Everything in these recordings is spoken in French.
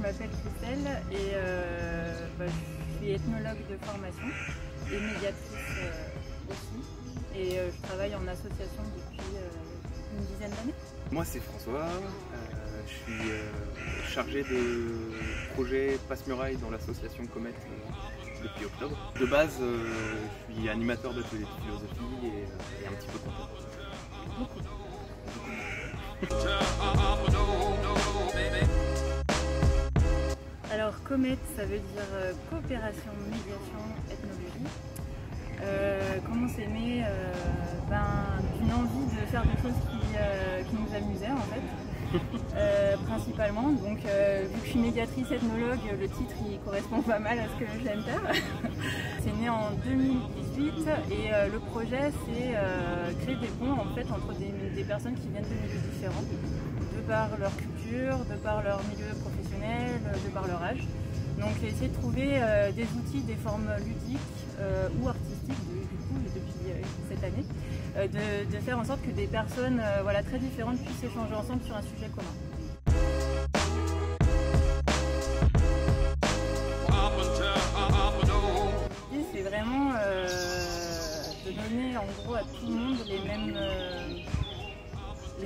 m'appelle Christelle et je suis ethnologue de formation et médiatrice aussi. Et je travaille en association depuis une dizaine d'années. Moi c'est François, je suis chargé de projet Passe-Muraille dans l'association Comet depuis octobre. De base, je suis animateur d'ateliers de philosophie et un petit peu content. Beaucoup. Alors Comet, ça veut dire coopération, médiation, ethnologie. Comment c'est né d'une envie de faire des choses qui nous amusaient en fait, principalement. Donc vu que je suis médiatrice ethnologue, le titre il correspond pas mal à ce que j'aime faire. C'est né en 2018 et le projet c'est créer des ponts en fait entre des personnes qui viennent de milieux différents, de par leur culture, de par leur milieu professionnel, de par leur âge. Donc essayer de trouver des outils, des formes ludiques ou artistiques du coup depuis cette année, de faire en sorte que des personnes très différentes puissent échanger ensemble sur un sujet commun. L'idée c'est vraiment de donner en gros à tout le monde les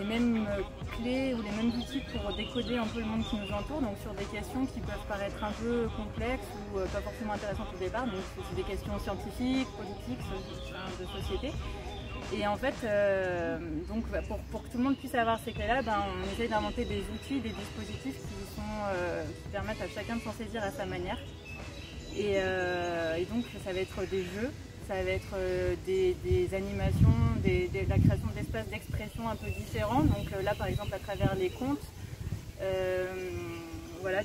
mêmes clés ou les mêmes outils pour décoder un peu le monde qui nous entoure, donc sur des questions qui peuvent paraître un peu complexes ou pas forcément intéressantes au départ, donc c'est des questions scientifiques, politiques, de société. Et en fait, pour que tout le monde puisse avoir ces clés-là, on essaye d'inventer des outils, des dispositifs qui permettent à chacun de s'en saisir à sa manière. Et donc ça va être des jeux, ça va être des animations, la création d'espaces d'expression un peu différents. Donc là par exemple à travers les contes,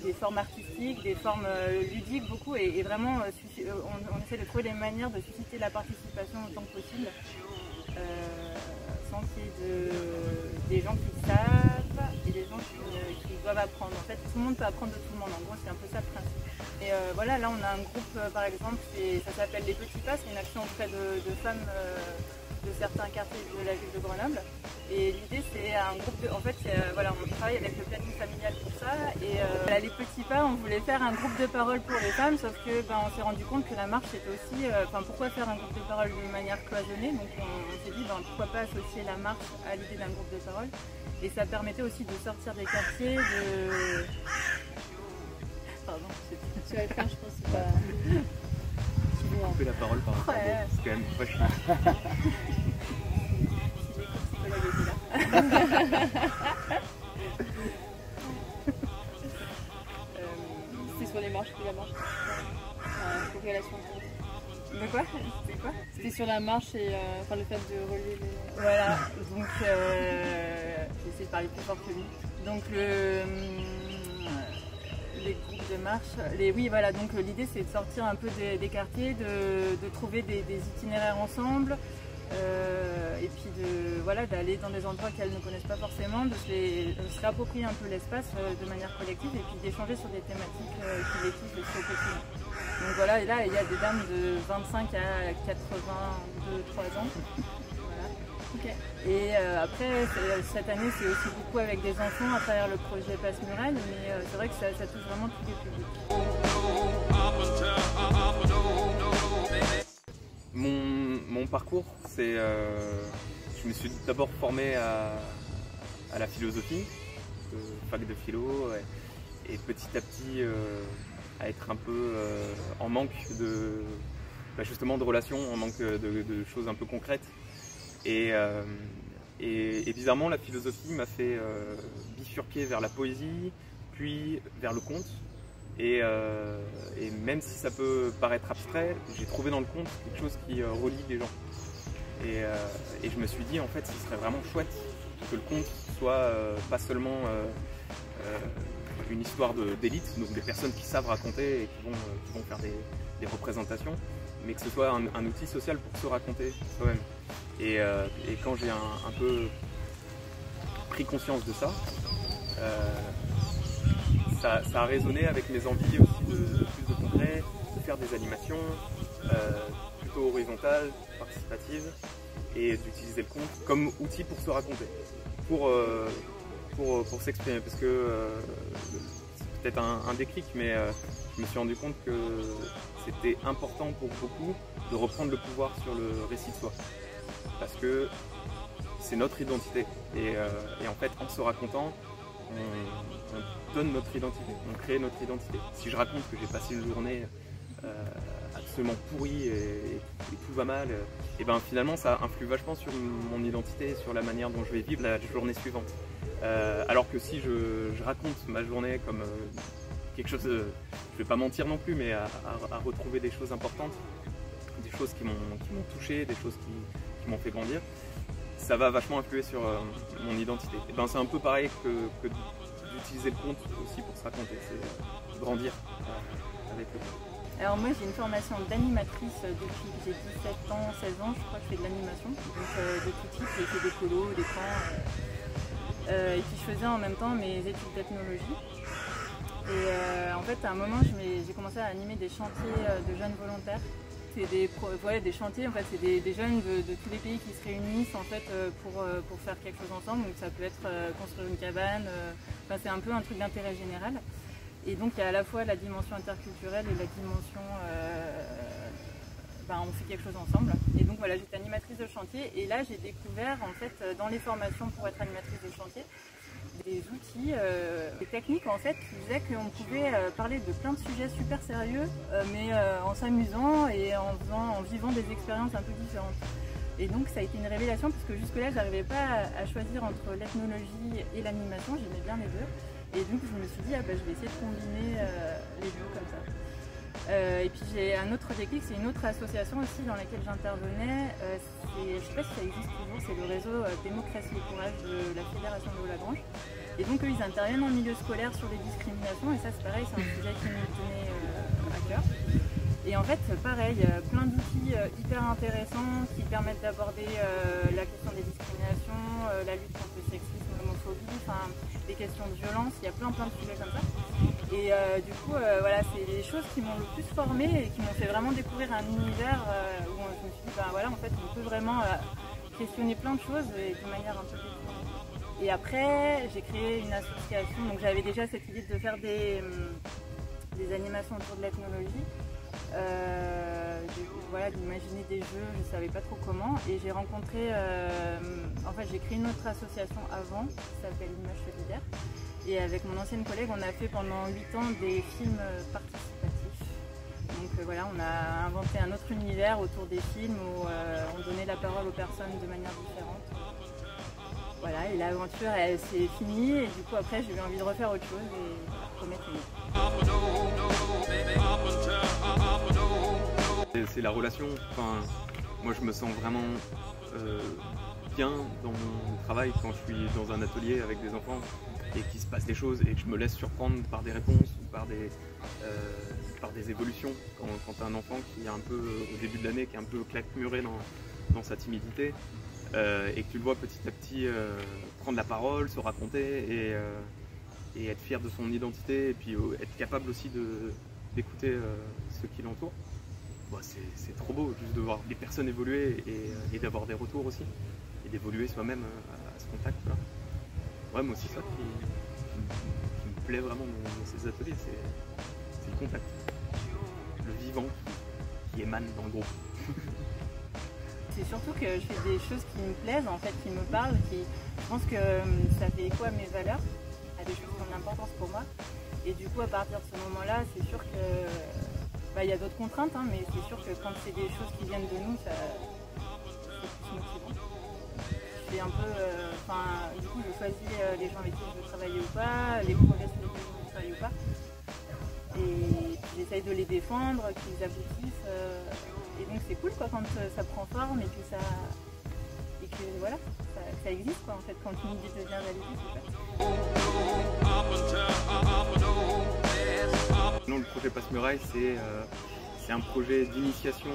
des formes artistiques, des formes ludiques beaucoup, et vraiment on essaie de trouver des manières de susciter la participation autant que possible, sans qu'il y ait des gens qui savent et des gens qui doivent apprendre. En fait tout le monde peut apprendre de tout le monde, en gros c'est un peu ça le principe. Et là on a un groupe par exemple, ça s'appelle les Petits Pas, c'est une action auprès de femmes de certains quartiers de la ville de Grenoble. Et l'idée c'est un groupe on travaille avec le planning familial pour ça. Et les Petits Pas, on voulait faire un groupe de parole pour les femmes, sauf que on s'est rendu compte que la marche c'était aussi, pourquoi faire un groupe de parole d'une manière cloisonnée. Donc on s'est dit pourquoi pas associer la marche à l'idée d'un groupe de parole. Et ça permettait aussi de sortir des quartiers, Pardon, tu vas le faire, je pense que c'est pas... Tu veux couper la parole par rapport à c'est quand même vachement. C'était sur les marches, la marche. Corrélation. De quoi? C'était quoi? C'était sur la marche et le fait de relier les... Voilà, donc j'essaie de parler plus fort que lui. Donc les groupes de marche, donc l'idée c'est de sortir un peu des quartiers, de trouver des itinéraires ensemble, et puis d'aller dans des endroits qu'elles ne connaissent pas forcément, de se réapproprier un peu l'espace de manière collective et puis d'échanger sur des thématiques qui les touchent aussi au quotidien. Donc voilà, et là il y a des dames de 25 à 82-3 ans. Okay. Et après, cette année, c'est aussi beaucoup avec des enfants à travers le projet Passe-Muraille, mais c'est vrai que ça touche vraiment tous les publics. Mon parcours, c'est... je me suis d'abord formé à la philosophie, fac de philo, et petit à petit à être un peu en manque justement de relations, en manque de choses un peu concrètes. Et bizarrement, la philosophie m'a fait bifurquer vers la poésie, puis vers le conte. Et même si ça peut paraître abstrait, j'ai trouvé dans le conte quelque chose qui relie les gens. Et je me suis dit, en fait, ce serait vraiment chouette que le conte soit pas seulement une histoire d'élite, donc des personnes qui savent raconter et qui vont faire des représentations, mais que ce soit un outil social pour se raconter soi-même. Et quand j'ai un peu pris conscience de ça, ça a résonné avec mes envies aussi de plus de concret, de faire des animations plutôt horizontales, participatives, et d'utiliser le conte comme outil pour se raconter, pour s'exprimer, parce que peut-être un déclic, mais je me suis rendu compte que c'était important pour beaucoup de reprendre le pouvoir sur le récit de soi. Parce que c'est notre identité. Et en fait, en se racontant, on donne notre identité, on crée notre identité. Si je raconte que j'ai passé une journée absolument pourrie et tout va mal, et ben finalement ça influe vachement sur mon identité, sur la manière dont je vais vivre la journée suivante. Alors que si je raconte ma journée comme quelque chose, je vais pas mentir non plus, mais à retrouver des choses importantes, des choses qui m'ont touché, des choses qui m'ont fait grandir, ça va vachement influer sur mon identité. Et ben c'est un peu pareil que d'utiliser le conte aussi pour se raconter, c'est grandir avec le conte. Alors moi j'ai une formation d'animatrice depuis que j'ai 17 ans, 16 ans, je crois que je fais de l'animation, donc de tout type, j'ai fait des colos, des camps, et puis je faisais en même temps mes études d'ethnologie. Et en fait à un moment j'ai commencé à animer des chantiers de jeunes volontaires. C'est des chantiers, en fait, c'est des jeunes de tous les pays qui se réunissent en fait, pour faire quelque chose ensemble. Donc ça peut être construire une cabane, enfin, c'est un peu un truc d'intérêt général. Et donc il y a à la fois la dimension interculturelle et la dimension on fait quelque chose ensemble. Et donc voilà, j'étais animatrice de chantier et là j'ai découvert en fait dans les formations pour être animatrice de chantier des outils, des techniques en fait qui faisaient qu'on pouvait parler de plein de sujets super sérieux mais en s'amusant et en vivant des expériences un peu différentes. Et donc ça a été une révélation parce que jusque là j'arrivais pas à choisir entre l'ethnologie et l'animation, j'aimais bien les deux. Et donc je me suis dit, je vais essayer de combiner les deux comme ça. Et puis j'ai un autre déclic, c'est une autre association aussi dans laquelle j'intervenais. Je ne sais pas si ça existe toujours, c'est le réseau Démocratie et Courage de la Fédération de Haut-Lagrange. Et donc eux, ils interviennent en milieu scolaire sur les discriminations et ça c'est pareil, c'est un sujet qui me tenait à cœur. Et en fait, pareil, plein d'outils hyper intéressants qui permettent d'aborder la question des discriminations, la lutte contre le sexisme, l'homophobie, enfin des questions de violence, il y a plein de sujets comme ça. Et du coup, voilà, c'est les choses qui m'ont le plus formée et qui m'ont fait vraiment découvrir un univers où je me suis dit, voilà, en fait, on peut vraiment questionner plein de choses et de manière un peu différente. Et après, j'ai créé une association, donc j'avais déjà cette idée de faire des animations autour de l'ethnologie. Voilà, d'imaginer des jeux, je ne savais pas trop comment et j'ai rencontré, en fait j'ai créé une autre association avant qui s'appelle Image Solidaire et avec mon ancienne collègue on a fait pendant 8 ans des films participatifs. Donc voilà, on a inventé un autre univers autour des films où on donnait la parole aux personnes de manière différente. Voilà, et l'aventure elle s'est finie et du coup après j'ai eu envie de refaire autre chose et remettre une C'est la relation, enfin, moi je me sens vraiment bien dans mon travail quand je suis dans un atelier avec des enfants et qu'il se passe des choses et que je me laisse surprendre par des réponses ou par des évolutions. Quand un enfant qui est un peu au début de l'année, qui est un peu claquemuré dans sa timidité et que tu le vois petit à petit prendre la parole, se raconter et être fier de son identité et puis être capable aussi d'écouter ceux qui l'entourent. C'est trop beau juste de voir des personnes évoluer et d'avoir des retours aussi et d'évoluer soi-même à ce contact là. Ouais, moi aussi ça qui me plaît vraiment dans ces ateliers, c'est le contact, le vivant qui émane dans le groupe. C'est surtout que je fais des choses qui me plaisent, en fait, qui me parlent, je pense que ça fait écho à mes valeurs, à des choses qui ont de l'importance pour moi. Et du coup, à partir de ce moment-là, c'est sûr que il y a d'autres contraintes, mais c'est sûr que quand c'est des choses qui viennent de nous, c'est plus motivant. Je fais un peu, du coup, je choisis les gens avec qui je veux travailler ou pas, les projets sur lesquels je veux travailler ou pas. Et j'essaye de les défendre, qu'ils aboutissent. Et donc c'est cool quoi, quand ça prend forme et que ça existe quoi, en fait, quand une idée devient réalité, c'est chouette. Non, le projet Passe-Muraille, c'est un projet d'initiation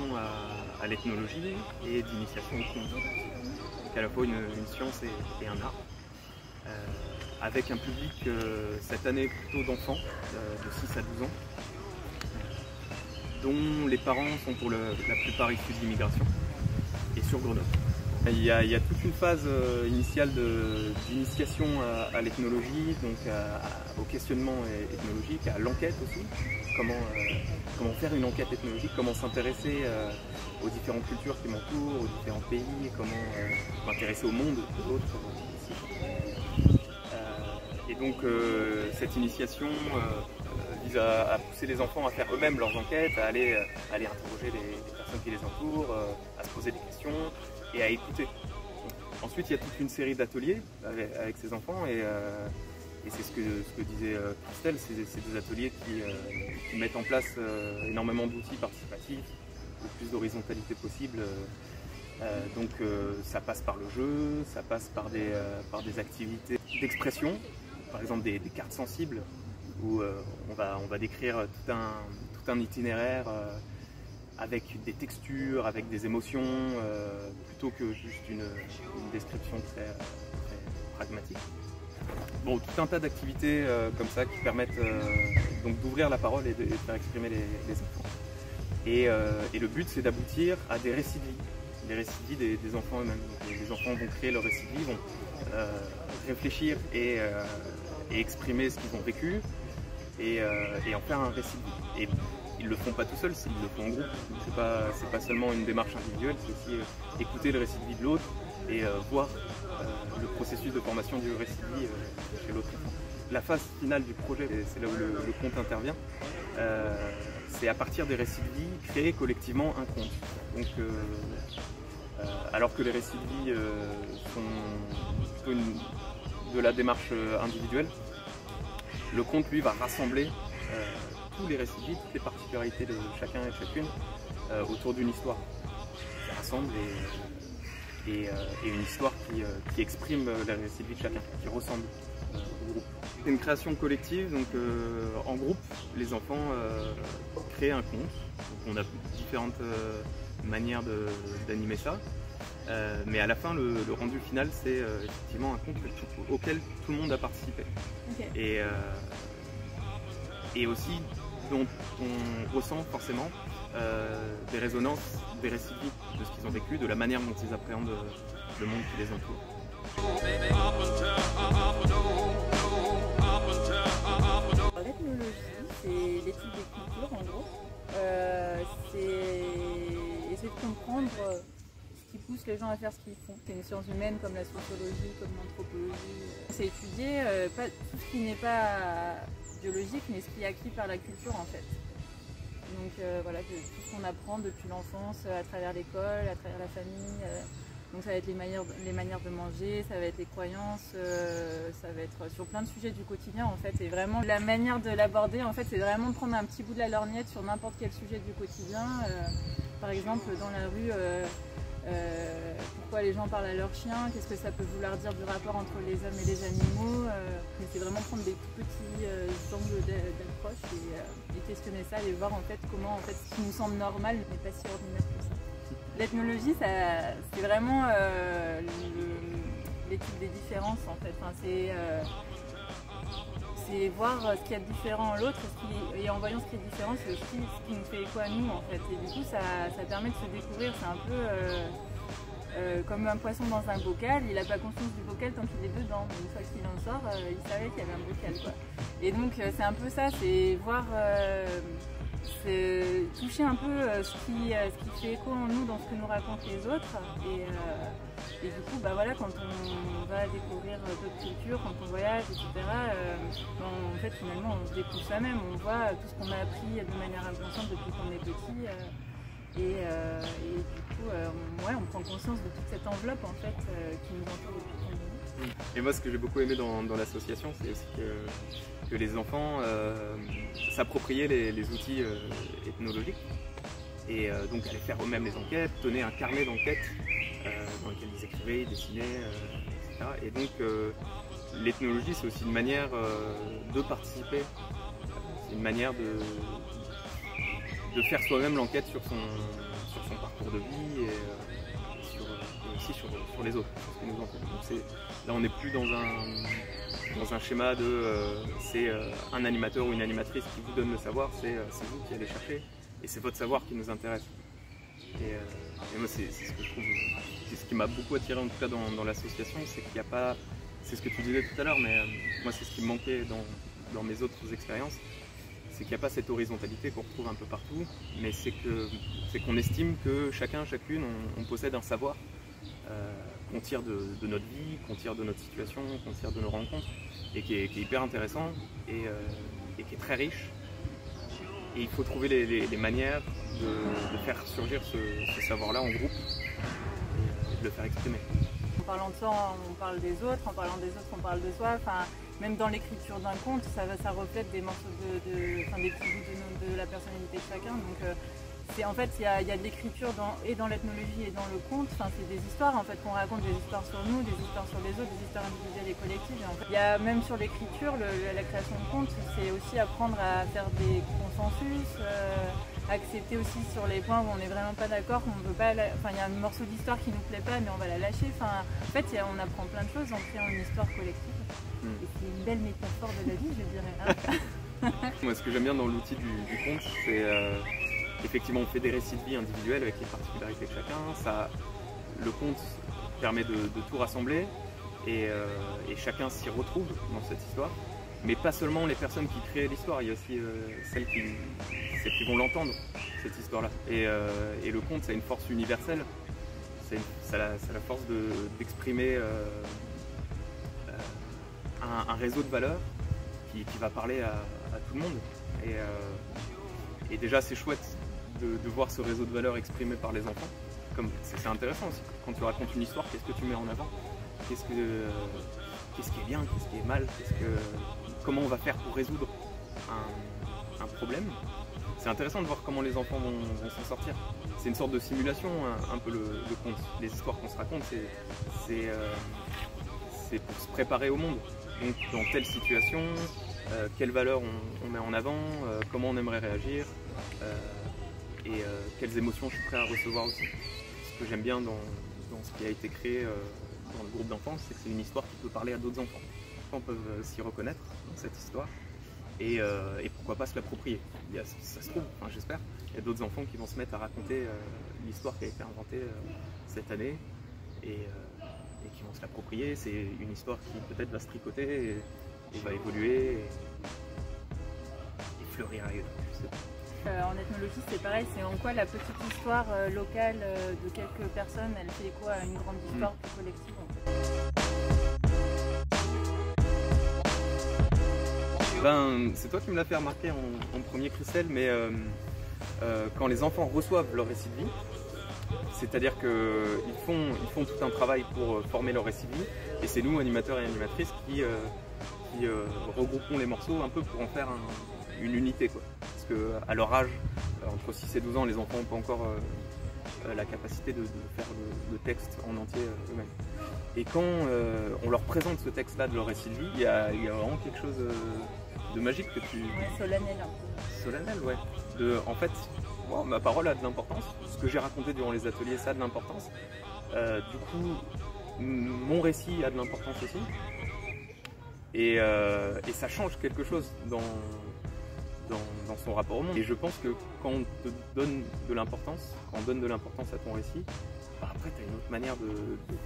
à l'ethnologie et d'initiation au conte. Donc à la fois une science et un art. Avec un public cette année plutôt d'enfants de 6 à 12 ans, dont les parents sont pour la plupart issus de l'immigration, et sur Grenoble. Il y a toute une phase initiale d'initiation à l'ethnologie, donc au questionnement ethnologique, à l'enquête aussi. Comment faire une enquête ethnologique, comment s'intéresser aux différentes cultures qui m'entourent, aux différents pays, comment m'intéresser au monde de l'autre aussi. Et donc cette initiation vise à pousser les enfants à faire eux-mêmes leurs enquêtes, à aller interroger les personnes qui les entourent, à se poser des questions et à écouter. Ensuite, il y a toute une série d'ateliers avec ces enfants et c'est ce que disait Christelle, c'est des ateliers qui mettent en place énormément d'outils participatifs, le plus d'horizontalité possible. Donc ça passe par le jeu, ça passe par des activités d'expression, par exemple des cartes sensibles, où on va décrire tout un itinéraire avec des textures, avec des émotions, plutôt que juste une description très pragmatique. Bon, tout un tas d'activités comme ça qui permettent donc d'ouvrir la parole et de faire exprimer les enfants. Et le but, c'est d'aboutir à des récits de vie, les récits de vie des enfants eux-mêmes. Les enfants vont créer leur récit de vie, vont réfléchir et exprimer ce qu'ils ont vécu et en faire un récit de vie. Et ils ne le font pas tout seuls, ils le font en groupe. C'est pas seulement une démarche individuelle, c'est aussi écouter le récit de vie de l'autre et voir le processus de formation du récit de vie chez l'autre enfant. La phase finale du projet, c'est là où le conte intervient, c'est à partir des récits de vie, créer collectivement un conte. Donc, alors que les récits de vie sont plutôt de la démarche individuelle, le conte, lui, va rassembler tous les récits de vie, toutes les particularités de chacun et chacune autour d'une histoire. Ça rassemble et une histoire qui exprime les récits de vie de chacun, qui ressemble au groupe. C'est une création collective, donc en groupe, les enfants créent un conte. Donc, on a différentes manières d'animer ça. Mais à la fin, le rendu final, c'est effectivement un conte auquel tout le monde a participé. Okay. Et aussi dont on ressent forcément des résonances, des récits de vie, de ce qu'ils ont vécu, de la manière dont ils appréhendent le monde qui les entoure. L'ethnologie, c'est l'étude des cultures en gros. C'est essayer de comprendre ce qui pousse les gens à faire ce qu'ils font. C'est une science humaine comme la sociologie, comme l'anthropologie. C'est étudier pas tout ce qui n'est pas biologique, mais ce qui est acquis par la culture en fait. Donc voilà, tout ce qu'on apprend depuis l'enfance, à travers l'école, à travers la famille. Donc ça va être les manières de manger, ça va être les croyances, ça va être sur plein de sujets du quotidien en fait. Et vraiment la manière de l'aborder en fait, c'est vraiment de prendre un petit bout de la lorgnette sur n'importe quel sujet du quotidien. Par exemple dans la rue, pourquoi les gens parlent à leurs chiens, qu'est-ce que ça peut vouloir dire du rapport entre les hommes et les animaux. C'est vraiment prendre des tout petits angles d'approche et questionner ça et voir en fait comment en fait, ce qui nous semble normal n'est pas si ordinaire que ça. L'ethnologie, c'est vraiment l'étude des différences en fait. Enfin, c'est voir ce qu'il y a de différent en l'autre et en voyant ce qui est différent, c'est aussi ce qui nous fait écho à nous en fait. Et du coup, ça permet de se découvrir. C'est un peu comme un poisson dans un bocal. Il n'a pas conscience du bocal tant qu'il est dedans. Mais une fois qu'il en sort, il savait qu'il y avait un bocal, quoi. Et donc, c'est un peu ça, c'est voir. C'est toucher un peu ce qui fait écho en nous dans ce que nous racontent les autres et du coup bah voilà, quand on va découvrir d'autres cultures, quand on voyage etc., en fait finalement on se découvre soi-même, on voit tout ce qu'on a appris de manière inconsciente depuis qu'on est petit et du coup on prend conscience de toute cette enveloppe en fait qui nous entoure depuis qu'on est né. Et moi ce que j'ai beaucoup aimé dans l'association, c'est aussi que les enfants s'appropriaient les outils ethnologiques et donc allaient faire eux-mêmes les enquêtes, tenaient un carnet d'enquêtes dans lequel ils écrivaient, ils dessinaient, etc. Et donc l'ethnologie c'est aussi une manière de participer, c'est une manière de faire soi-même l'enquête sur son parcours de vie et aussi sur les autres, sur ce qui nous entoure. Donc là on n'est plus dans un schéma de c'est un animateur ou une animatrice qui vous donne le savoir, c'est vous qui allez chercher et c'est votre savoir qui nous intéresse. Et moi c'est ce que je trouve qui m'a beaucoup attiré en tout cas dans l'association, c'est qu'il n'y a pas, c'est ce que tu disais tout à l'heure, mais moi c'est ce qui me manquait dans mes autres expériences, c'est qu'il n'y a pas cette horizontalité qu'on retrouve un peu partout, mais c'est qu'on estime que chacun, chacune, on possède un savoir qu'on tire de notre vie, qu'on tire de notre situation, qu'on tire de nos rencontres, et qui est hyper intéressant et qui est très riche. Et il faut trouver les manières de faire surgir ce savoir-là en groupe et de le faire exprimer. En parlant de soi, on parle des autres, en parlant des autres, on parle de soi. Enfin, même dans l'écriture d'un conte, ça reflète des morceaux des petits bouts de la personnalité de chacun. Donc, en fait, il y a de l'écriture et dans l'ethnologie et dans le conte. Enfin, c'est des histoires en fait qu'on raconte, des histoires sur nous, des histoires sur les autres, des histoires individuelles et collectives. Et en fait, il y a même sur l'écriture, la création de conte, c'est aussi apprendre à faire des consensus, accepter aussi sur les points où on n'est vraiment pas d'accord, on veut pas. Enfin, il y a un morceau d'histoire qui nous plaît pas, mais on va la lâcher. Enfin, en fait, on apprend plein de choses en créant une histoire collective. Et c'est une belle métaphore de la vie, je dirais. Moi, ce que j'aime bien dans l'outil du conte, c'est effectivement, on fait des récits de vie individuels avec les particularités de chacun. Le conte permet de tout rassembler et chacun s'y retrouve dans cette histoire. Mais pas seulement les personnes qui créent l'histoire, il y a aussi celles qui vont l'entendre, cette histoire-là. Et le conte, ça a une force universelle. Ça a la force d'exprimer un réseau de valeurs qui va parler à tout le monde. Et déjà, c'est chouette de voir ce réseau de valeurs exprimé par les enfants. C'est intéressant aussi. Quand tu racontes une histoire, qu'est-ce que tu mets en avant? Qu'est-ce qui est bien? Qu'est-ce qui est mal? Comment on va faire pour résoudre un problème? C'est intéressant de voir comment les enfants vont s'en sortir. C'est une sorte de simulation, un peu le conte. Les histoires qu'on se raconte, c'est pour se préparer au monde. Donc dans telle situation, quelles valeurs on met en avant, comment on aimerait réagir, et quelles émotions je suis prêt à recevoir aussi. Ce que j'aime bien dans ce qui a été créé dans le groupe d'enfants, c'est que c'est une histoire qui peut parler à d'autres enfants. Les enfants peuvent s'y reconnaître dans cette histoire et pourquoi pas se l'approprier. Ça se trouve, enfin, j'espère, il y a d'autres enfants qui vont se mettre à raconter l'histoire qui a été inventée cette année et qui vont se l'approprier. C'est une histoire qui peut-être va se tricoter et va évoluer et fleurir ailleurs. Je sais pas. En ethnologie, c'est pareil, c'est en quoi la petite histoire locale de quelques personnes, elle fait écho à une grande histoire plus collective en fait. C'est toi qui me l'as fait remarquer en premier, Christelle, mais quand les enfants reçoivent leur récit de vie, c'est-à-dire qu'ils font tout un travail pour former leur récit de vie, et c'est nous, animateurs et animatrices, qui regroupons les morceaux un peu pour en faire une unité, quoi. Parce qu'à leur âge, entre 6 et 12 ans, les enfants n'ont pas encore la capacité de faire le texte en entier eux-mêmes. Et quand on leur présente ce texte-là de leur récit de vie, il y a vraiment quelque chose de magique que tu... Ouais, solennel un peu. Solennel, ouais. En fait, wow, ma parole a de l'importance. Ce que j'ai raconté durant les ateliers, ça a de l'importance. Du coup, mon récit a de l'importance aussi. Et ça change quelque chose dans son rapport au monde. Et je pense que quand on te donne de l'importance, quand on donne de l'importance à ton récit, après tu as une autre manière de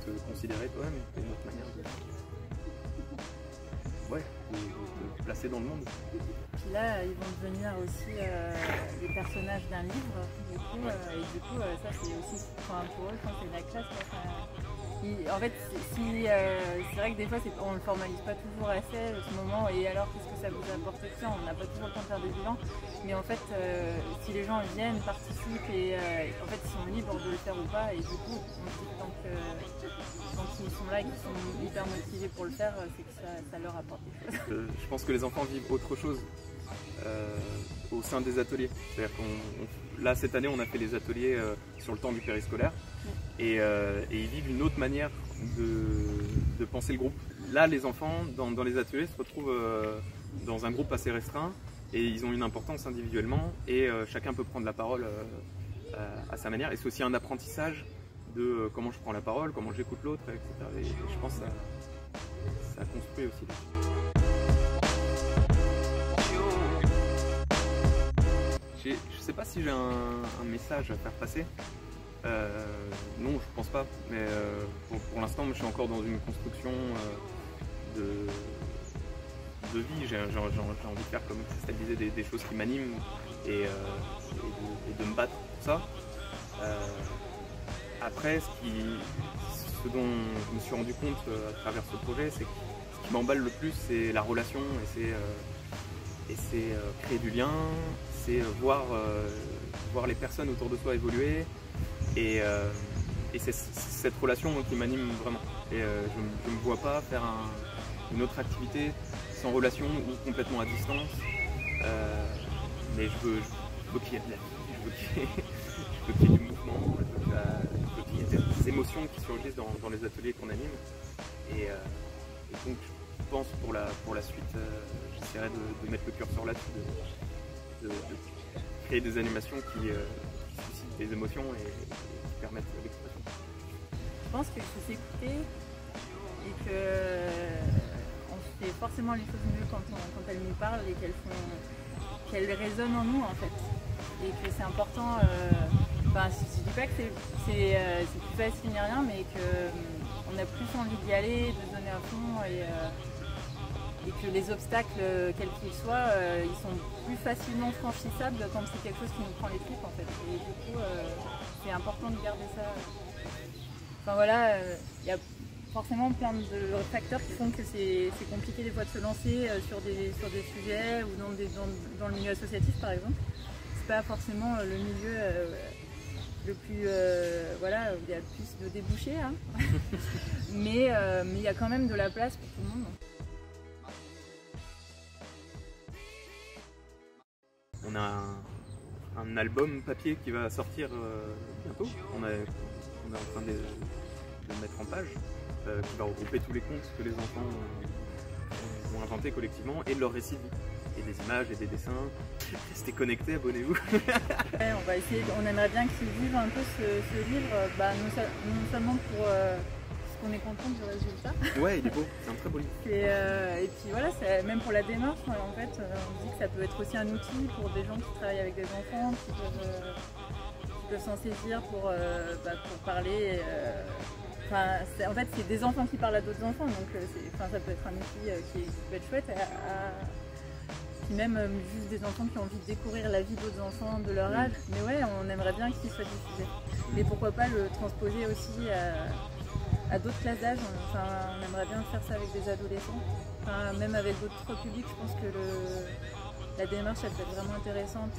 te considérer toi-même, une autre manière de te placer dans le monde. Puis là, ils vont devenir aussi des personnages d'un livre, du coup, et du coup, ça c'est aussi, pour eux, c'est de la classe. En fait, c'est vrai que des fois, on ne le formalise pas toujours assez, ce moment, et alors qu'est-ce que ça vous a apporté de ça? On n'a pas toujours le temps de faire des bilans, mais en fait, si les gens viennent, participent, et en fait, ils sont libres de le faire ou pas, et du coup, on se dit que tant qu'ils sont là et qu'ils sont hyper motivés pour le faire, c'est que ça leur apporte des choses. Je pense que les enfants vivent autre chose au sein des ateliers. C'est-à-dire là, cette année, on a fait les ateliers sur le temps du périscolaire. Et ils vivent une autre manière de penser le groupe. Là, les enfants, dans les ateliers, se retrouvent dans un groupe assez restreint et ils ont une importance individuellement et chacun peut prendre la parole à sa manière. Et c'est aussi un apprentissage de comment je prends la parole, comment j'écoute l'autre, etc. Et je pense que ça construit aussi. Je ne sais pas si j'ai un message à faire passer. Non, je pense pas, mais pour l'instant, je suis encore dans une construction de vie. J'ai envie de faire comme cristalliser des choses qui m'animent et de me battre pour ça. Après, ce dont je me suis rendu compte à travers ce projet, c'est que ce qui m'emballe le plus, c'est la relation et c'est créer du lien, c'est voir les personnes autour de soi évoluer et c'est cette relation moi, qui m'anime vraiment. Et je ne me vois pas faire une autre activité sans relation ou complètement à distance, mais je veux qu'il y ait de la vie, je veux qu'il y ait du mouvement, je veux qu'il y ait des émotions qui surgissent dans les ateliers qu'on anime. Et donc je pense pour la suite, j'essaierai de mettre le curseur là-dessus, de créer des animations qui suscitent des émotions et qui permettent l'expression. Je pense qu'il faut s'écouter et qu'on fait forcément les choses mieux quand elles nous parlent et qu'elles résonnent en nous en fait. Et que c'est important, je dis pas que c'est plus facile ni rien, mais qu'on a plus envie d'y aller, de se donner à fond et que les obstacles, quels qu'ils soient, ils sont plus facilement franchissables quand c'est quelque chose qui nous prend les tripes en fait. Et du coup, c'est important de garder ça. Enfin voilà, il y a forcément plein de facteurs qui font que c'est compliqué des fois de se lancer sur des sujets ou dans le milieu associatif par exemple. C'est pas forcément le milieu le plus voilà, où il y a le plus de débouchés, hein. mais il y a quand même de la place pour tout le monde. On a un album papier qui va sortir bientôt. On est en train de le mettre en page, qui va regrouper tous les contes que les enfants ont inventés collectivement et de leurs récits de vie. Et des images et des dessins. Restez connectés, abonnez-vous. On va essayer, on aimerait bien qu'ils vivent un peu ce livre, non seulement pour ce qu'on est content du résultat. Ouais, il est beau, c'est un très beau livre. Et puis voilà, même pour la démarche, en fait, on dit que ça peut être aussi un outil pour des gens qui travaillent avec des enfants, qui peuvent s'en saisir pour parler. En fait, c'est des enfants qui parlent à d'autres enfants, donc ça peut être un outil qui peut être chouette. Puis même juste des enfants qui ont envie de découvrir la vie d'autres enfants de leur âge. Mais ouais, on aimerait bien qu'il soit diffusé. Mais pourquoi pas le transposer aussi à d'autres classes d'âge. On aimerait bien faire ça avec des adolescents. Même avec d'autres publics, je pense que la démarche elle peut être vraiment intéressante.